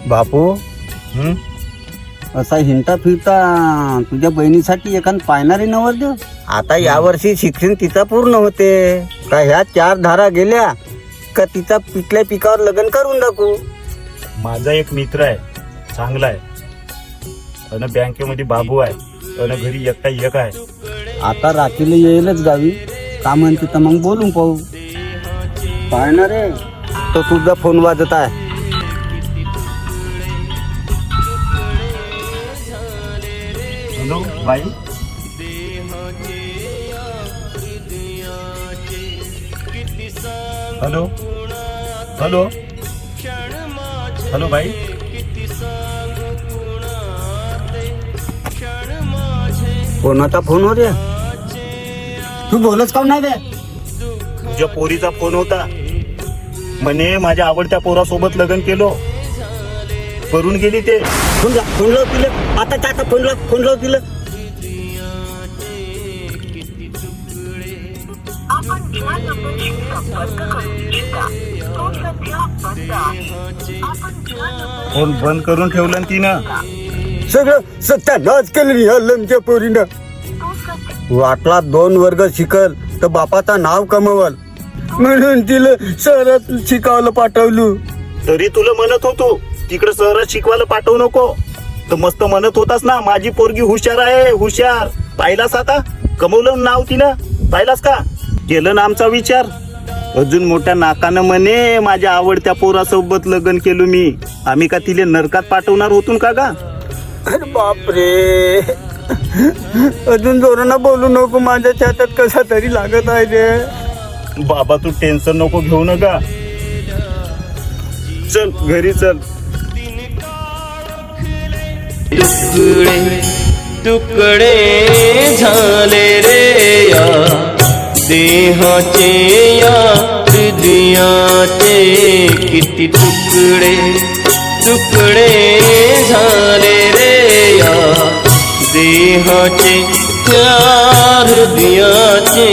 बापू असा हिंडता फिरता तुझ्या बहिणीसाठी एखाद पाहणारे नवर देऊ. आता यावर्षी शिक्षण तिचा पूर्ण होते का ह्या 4 धारा गेल्या का तिचा पिकल्या पिकावर लग्न करून दाखवू. माझा एक मित्र आहे, चांगला आहे, आणि बँकेमध्ये बाबू आहे, आणि घरी एकटा एक आहे. आता राखीला येईलच गावी, का म्हणते तर मग बोलून पाहू. पाहणारे तो तुझा फोन वाजत आहे. हॅलो बाई, हॅलो हॅलो हॅलो बाई, कोणाचा फोन हो रे? तू बोलच का नाही रे? तुझ्या पोरीचा फोन होता, म्हणे माझ्या आवडत्या पोरासोबत लग्न केलो, करून गेली. ते फोन लाव तिला, आता फोन लाव तिला. फोन बंद करून ठेवलं तिनं. सगळं सत्यानाश केलं ह्या लमच्या पोरीनं. वाटला 2 वर्ग शिकल तर बापाचा नाव कमवल म्हणून तिला शहरात शिकावलं पाठवलं. तरी तुला म्हणत होतो तिकडे शहरात शिकवायला पाठवू नको, तर मस्त म्हणत होतास ना माझी पोरगी हुशार आहे, हुशार. पाहिलास आता कमवलं नाव तिनं, पाहिलास का? केलं ना आमचा विचार. अजून मोठ्या नाकानं म्हणे माझ्या आवडत्या पोरासोबत लग्न केलं मी. आम्ही का तिले नरकात पाठवणार होतून का गा? अरे बापरे, अजून जोरानं बोलू नको, माझ्या छातात कसा तरी लागत आहे रे. बाबा तू टेन्शन नको घेऊ नका, चल घरी चल. तुकडे तुकडे झाले रे या देहाचे, या हृदयाचे किती तुकडे तुकडे झाले रे या देहाचे, त्या हृदयाचे.